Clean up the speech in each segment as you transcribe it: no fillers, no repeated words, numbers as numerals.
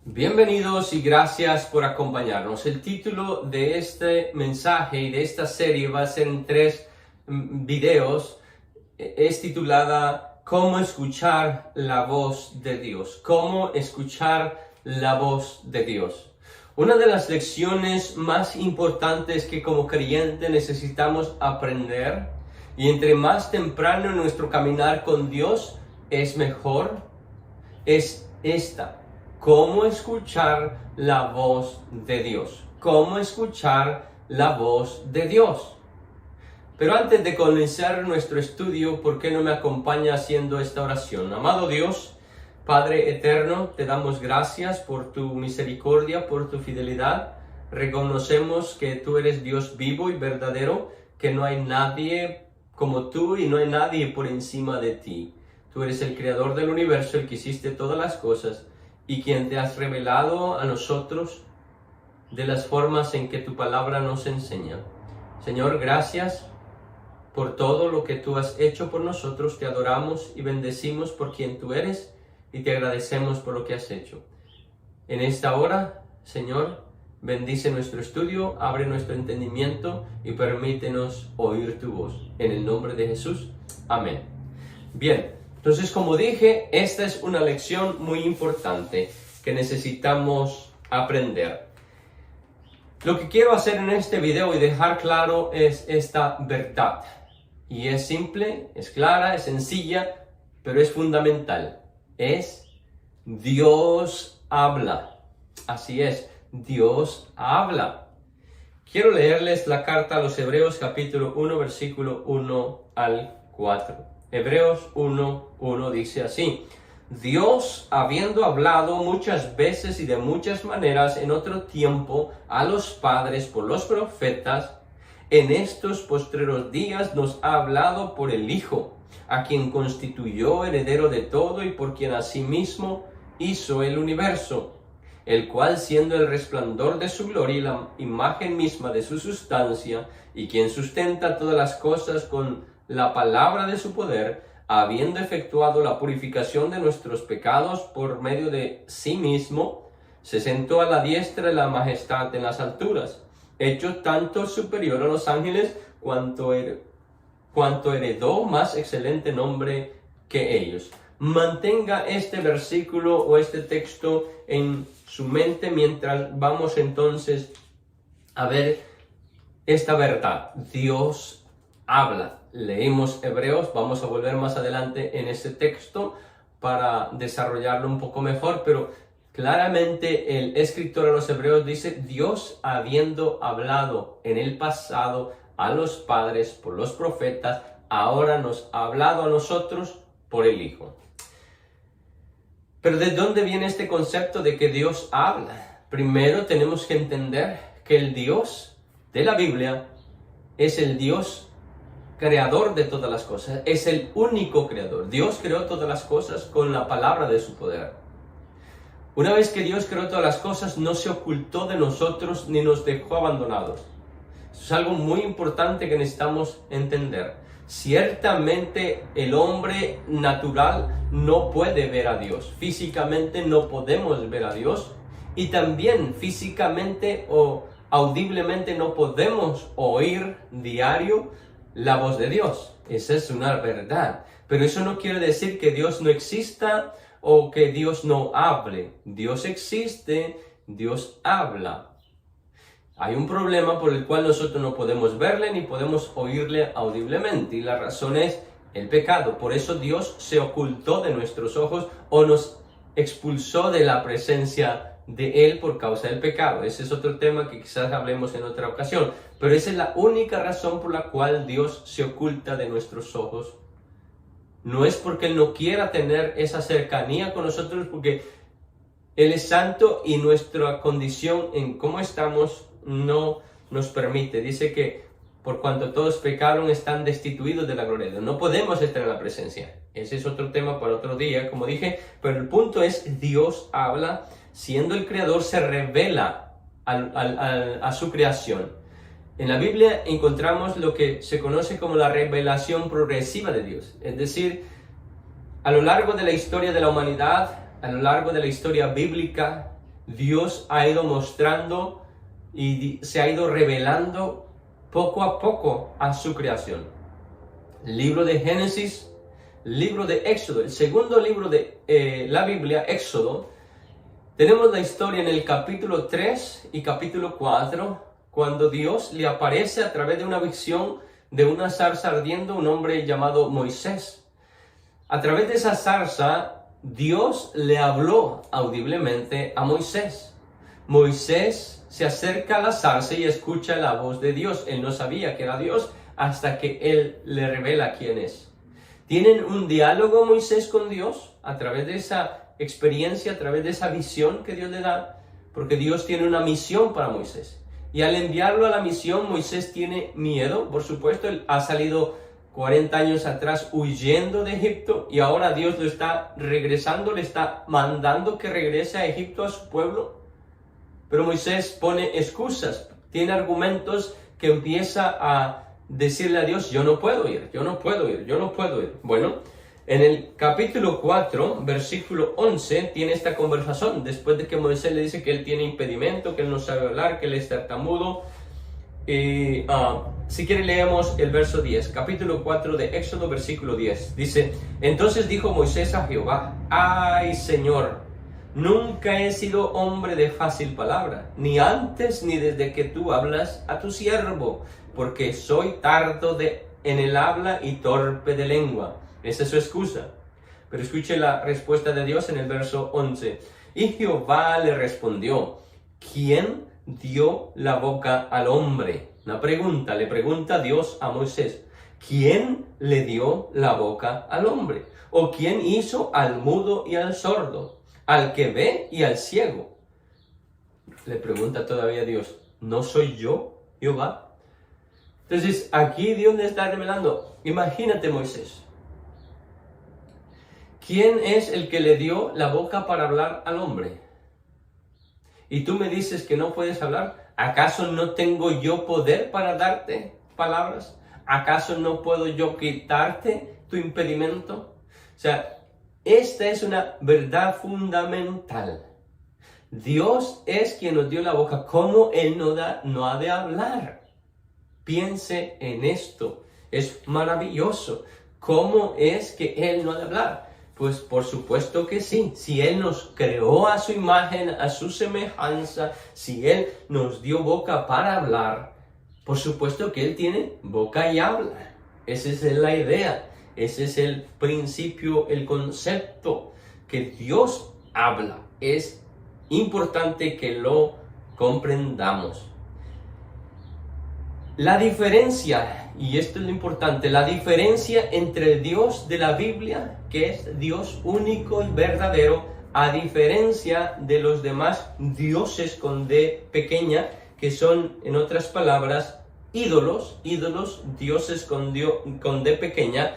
Bienvenidos y gracias por acompañarnos. El título de este mensaje y de esta serie va a ser en 3 videos. Es titulada ¿Cómo escuchar la voz de Dios? ¿Cómo escuchar la voz de Dios? Una de las lecciones más importantes que como creyente necesitamos aprender, y entre más temprano en nuestro caminar con Dios es mejor, es esta. ¿Cómo escuchar la voz de Dios? ¿Cómo escuchar la voz de Dios? Pero antes de comenzar nuestro estudio, ¿por qué no me acompaña haciendo esta oración? Amado Dios, Padre eterno, te damos gracias por tu misericordia, por tu fidelidad. Reconocemos que tú eres Dios vivo y verdadero, que no hay nadie como tú y no hay nadie por encima de ti. Tú eres el creador del universo, el que hiciste todas las cosas y quien te has revelado a nosotros de las formas en que tu palabra nos enseña. Señor, gracias por todo lo que tú has hecho por nosotros. Te adoramos y bendecimos por quien tú eres y te agradecemos por lo que has hecho. En esta hora, Señor, bendice nuestro estudio, abre nuestro entendimiento y permítenos oír tu voz. En el nombre de Jesús. Amén. Bien. Entonces, como dije, esta es una lección muy importante que necesitamos aprender. Lo que quiero hacer en este video y dejar claro es esta verdad. Y es simple, es clara, es sencilla, pero es fundamental. Es Dios habla. Así es, Dios habla. Quiero leerles la carta a los Hebreos capítulo 1, versículo 1 al 4. Hebreos 1:1 dice así: Dios, habiendo hablado muchas veces y de muchas maneras en otro tiempo a los padres por los profetas, en estos postreros días nos ha hablado por el Hijo, a quien constituyó heredero de todo y por quien asimismo hizo el universo, el cual, siendo el resplandor de su gloria y la imagen misma de su sustancia, y quien sustenta todas las cosas con la palabra de su poder, habiendo efectuado la purificación de nuestros pecados por medio de sí mismo, se sentó a la diestra de la majestad en las alturas, hecho tanto superior a los ángeles cuanto heredó más excelente nombre que ellos. Mantenga este versículo o este texto en su mente mientras vamos entonces a ver esta verdad. Dios habla. Leímos Hebreos, vamos a volver más adelante en ese texto para desarrollarlo un poco mejor, pero claramente el escritor a los Hebreos dice: Dios, habiendo hablado en el pasado a los padres por los profetas, ahora nos ha hablado a nosotros por el Hijo. Pero ¿de dónde viene este concepto de que Dios habla? Primero tenemos que entender que el Dios de la Biblia es el Dios creador de todas las cosas, es el único creador. Dios creó todas las cosas con la palabra de su poder. Una vez que Dios creó todas las cosas, no se ocultó de nosotros ni nos dejó abandonados. Eso es algo muy importante que necesitamos entender. Ciertamente el hombre natural no puede ver a Dios. Físicamente no podemos ver a Dios. Y también físicamente o audiblemente no podemos oír diario la voz de Dios. Esa es una verdad. Pero eso no quiere decir que Dios no exista o que Dios no hable. Dios existe, Dios habla. Hay un problema por el cual nosotros no podemos verle ni podemos oírle audiblemente. Y la razón es el pecado. Por eso Dios se ocultó de nuestros ojos o nos expulsó de la presencia de Él por causa del pecado. Ese es otro tema que quizás hablemos en otra ocasión. Pero esa es la única razón por la cual Dios se oculta de nuestros ojos. No es porque Él no quiera tener esa cercanía con nosotros, porque Él es santo y nuestra condición en cómo estamos no nos permite. Dice que por cuanto todos pecaron están destituidos de la gloria de Dios. No podemos estar en la presencia. Ese es otro tema para otro día, como dije. Pero el punto es, Dios habla, siendo el creador, se revela a su creación. En la Biblia encontramos lo que se conoce como la revelación progresiva de Dios. Es decir, a lo largo de la historia de la humanidad, a lo largo de la historia bíblica, Dios ha ido mostrando y se ha ido revelando poco a poco a su creación. Libro de Génesis, libro de Éxodo, el segundo libro de la Biblia, Éxodo, tenemos la historia en el capítulo 3 y capítulo 4, cuando Dios le aparece a través de una visión de una zarza ardiendo a un hombre llamado Moisés. A través de esa zarza, Dios le habló audiblemente a Moisés. Moisés se acerca a la zarza y escucha la voz de Dios. Él no sabía que era Dios hasta que Él le revela quién es. Tienen un diálogo Moisés con Dios a través de esa experiencia, a través de esa visión que Dios le da, porque Dios tiene una misión para Moisés. Y al enviarlo a la misión, Moisés tiene miedo, por supuesto. Él ha salido 40 años atrás huyendo de Egipto y ahora Dios lo está regresando, le está mandando que regrese a Egipto, a su pueblo. Pero Moisés pone excusas, tiene argumentos que empieza a decirle a Dios: yo no puedo ir, yo no puedo ir, yo no puedo ir. Bueno, en el capítulo 4, versículo 11, tiene esta conversación, después de que Moisés le dice que él tiene impedimento, que él no sabe hablar, que él es tartamudo. Si quiere leemos el verso 10, capítulo 4 de Éxodo, versículo 10. Dice: entonces dijo Moisés a Jehová: ay, Señor, nunca he sido hombre de fácil palabra, ni antes ni desde que tú hablas a tu siervo, porque soy tardo en el habla y torpe de lengua. Esa es su excusa. Pero escuche la respuesta de Dios en el verso 11. Y Jehová le respondió: ¿quién dio la boca al hombre? Una pregunta, le pregunta Dios a Moisés: ¿quién le dio la boca al hombre? ¿O quién hizo al mudo y al sordo, al que ve y al ciego? Le pregunta todavía Dios: ¿no soy yo, Jehová? Entonces aquí Dios le está revelando. Imagínate, Moisés, ¿quién es el que le dio la boca para hablar al hombre? Y tú me dices que no puedes hablar. ¿Acaso no tengo yo poder para darte palabras? ¿Acaso no puedo yo quitarte tu impedimento? O sea, esta es una verdad fundamental. Dios es quien nos dio la boca. ¿Cómo Él no ha de hablar? Piense en esto. Es maravilloso. ¿Cómo es que Él no ha de hablar? Pues por supuesto que sí. Si Él nos creó a su imagen, a su semejanza, si Él nos dio boca para hablar, por supuesto que Él tiene boca y habla. Esa es la idea, ese es el principio, el concepto, que Dios habla. Es importante que lo comprendamos. La diferencia, y esto es lo importante, la diferencia entre el Dios de la Biblia, que es Dios único y verdadero, a diferencia de los demás dioses con D pequeña, que son, en otras palabras, ídolos, dioses con D pequeña.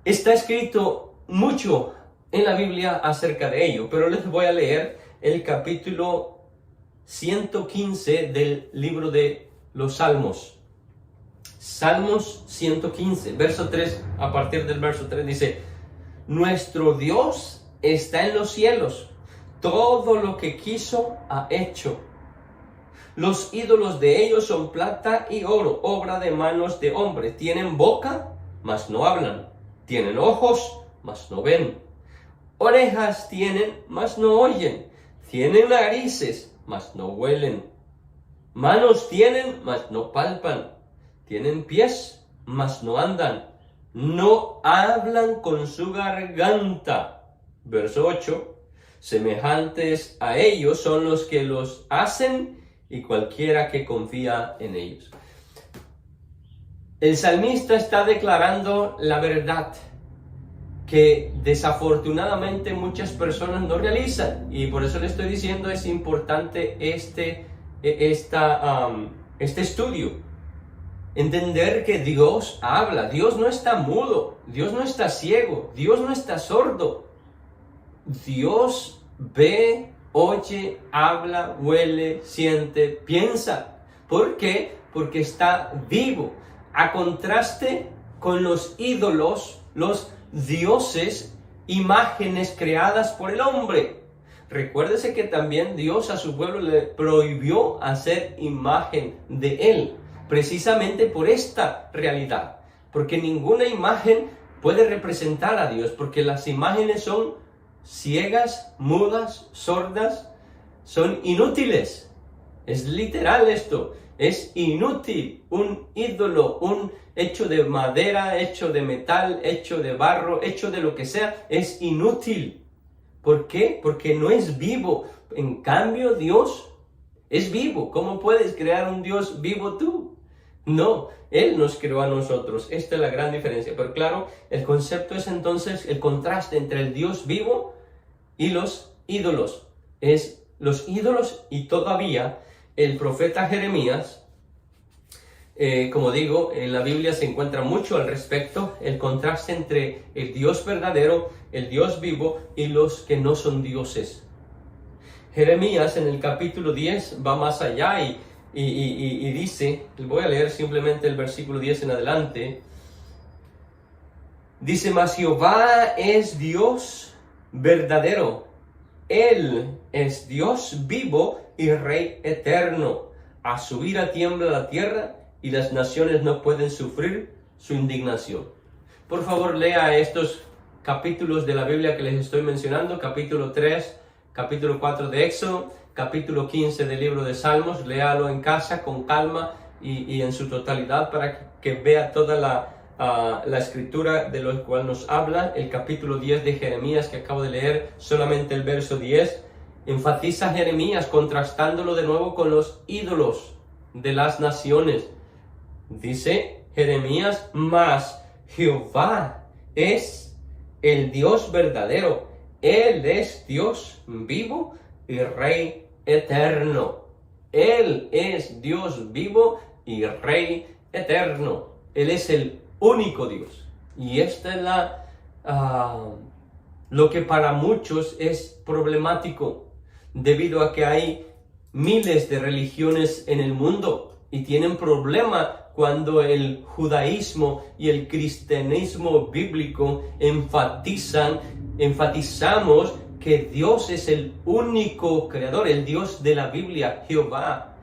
Está escrito mucho en la Biblia acerca de ello, pero les voy a leer el capítulo 115 del libro de los Salmos. Salmos 115, verso 3, a partir del verso 3 dice: nuestro Dios está en los cielos, todo lo que quiso ha hecho. Los ídolos de ellos son plata y oro, obra de manos de hombres. Tienen boca, mas no hablan. Tienen ojos, mas no ven. Orejas tienen, mas no oyen. Tienen narices, mas no huelen. Manos tienen, mas no palpan. Tienen pies, mas no andan. No hablan con su garganta. Verso 8. Semejantes a ellos son los que los hacen y cualquiera que confía en ellos. El salmista está declarando la verdad que desafortunadamente muchas personas no realizan, y por eso le estoy diciendo es importante este estudio. Entender que Dios habla, Dios no está mudo, Dios no está ciego, Dios no está sordo. Dios ve, oye, habla, huele, siente, piensa. ¿Por qué? Porque está vivo. A contraste con los ídolos, los dioses, imágenes creadas por el hombre. Recuérdese que también Dios a su pueblo le prohibió hacer imagen de Él, precisamente por esta realidad, porque ninguna imagen puede representar a Dios, porque las imágenes son ciegas, mudas, sordas, son inútiles. Es literal esto, es inútil. Un ídolo, un hecho de madera, hecho de metal, hecho de barro, hecho de lo que sea, es inútil. ¿Por qué? Porque no es vivo. En cambio, Dios es vivo. ¿Cómo puedes crear un Dios vivo tú? No, Él nos creó a nosotros. Esta es la gran diferencia. Pero claro, el concepto es entonces el contraste entre el Dios vivo y los ídolos. Es los ídolos, y todavía el profeta Jeremías, como digo, en la Biblia se encuentra mucho al respecto, el contraste entre el Dios verdadero, el Dios vivo y los que no son dioses. Jeremías en el capítulo 10 va más allá y dice, voy a leer simplemente el versículo 10 en adelante, dice: mas Jehová es Dios verdadero, Él es Dios vivo y Rey eterno. A su ira tiembla la tierra y las naciones no pueden sufrir su indignación. Por favor, lea estos capítulos de la Biblia que les estoy mencionando, capítulo 3, capítulo 4 de Éxodo, capítulo 15 del libro de Salmos. Léalo en casa con calma y en su totalidad para que vea toda la escritura de lo cual nos habla. El capítulo 10 de Jeremías que acabo de leer, solamente el verso 10, enfatiza Jeremías contrastándolo de nuevo con los ídolos de las naciones. Dice Jeremías: mas Jehová es el Dios verdadero, Él es Dios vivo y Rey eterno. Él es Dios vivo y Rey eterno. Él es el único Dios. Y esta es lo que para muchos es problemático, debido a que hay miles de religiones en el mundo y tienen problema cuando el judaísmo y el cristianismo bíblico enfatizamos que Dios es el único creador, el Dios de la Biblia, Jehová,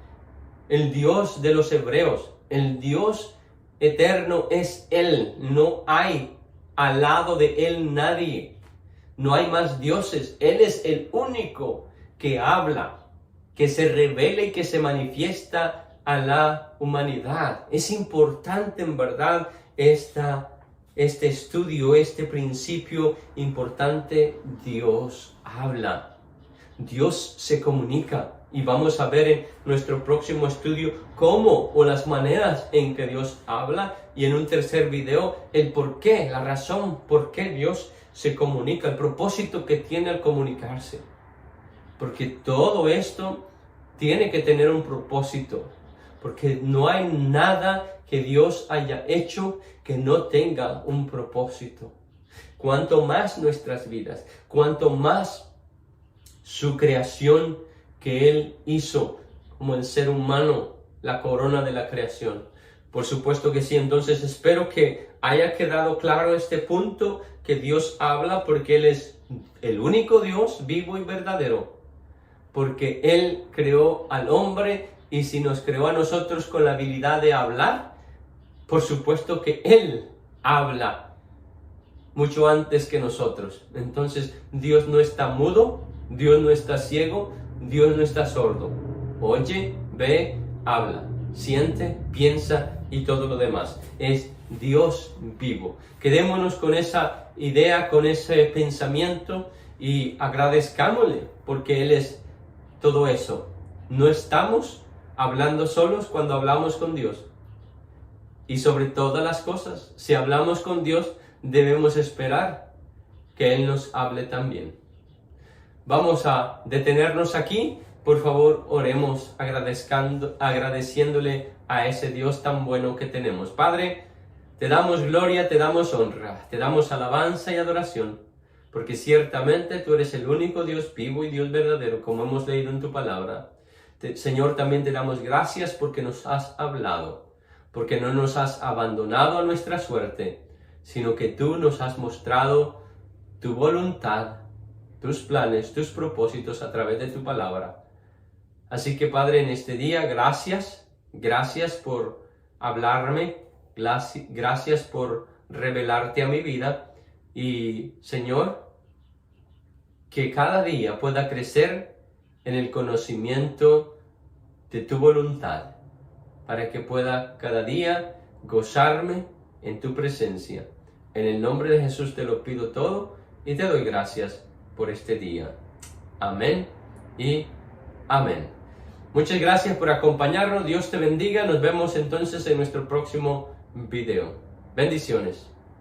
el Dios de los hebreos, el Dios eterno es Él, no hay al lado de Él nadie, no hay más dioses, Él es el único que habla, que se revela y que se manifiesta a la humanidad. Es importante en verdad este estudio, este principio importante. Dios habla, Dios se comunica, y vamos a ver en nuestro próximo estudio cómo o las maneras en que Dios habla, y en un tercer video el por qué, la razón por qué Dios se comunica, el propósito que tiene al comunicarse, porque todo esto tiene que tener un propósito, porque no hay nada que Dios haya hecho que no tenga un propósito. Cuanto más nuestras vidas, cuanto más su creación que Él hizo, como el ser humano, la corona de la creación. Por supuesto que sí. Entonces espero que haya quedado claro este punto, que Dios habla porque Él es el único Dios vivo y verdadero, porque Él creó al hombre, y si nos creó a nosotros con la habilidad de hablar, por supuesto que Él habla mucho antes que nosotros. Entonces Dios no está mudo, Dios no está ciego, Dios no está sordo. Oye, ve, habla, siente, piensa y todo lo demás. Es Dios vivo. Quedémonos con esa idea, con ese pensamiento, y agradezcámosle porque Él es todo eso. No estamos hablando solos cuando hablamos con Dios. Y sobre todas las cosas, si hablamos con Dios, debemos esperar que Él nos hable también. Vamos a detenernos aquí. Por favor, oremos agradeciéndole a ese Dios tan bueno que tenemos. Padre, te damos gloria, te damos honra, te damos alabanza y adoración, porque ciertamente tú eres el único Dios vivo y Dios verdadero, como hemos leído en tu palabra. Señor, también te damos gracias porque nos has hablado, porque no nos has abandonado a nuestra suerte, sino que tú nos has mostrado tu voluntad, tus planes, tus propósitos a través de tu palabra. Así que, Padre, en este día, gracias por hablarme, gracias por revelarte a mi vida y, Señor, que cada día pueda crecer en el conocimiento de tu voluntad, para que pueda cada día gozarme en tu presencia. En el nombre de Jesús te lo pido todo y te doy gracias por este día. Amén y amén. Muchas gracias por acompañarnos. Dios te bendiga. Nos vemos entonces en nuestro próximo video. Bendiciones.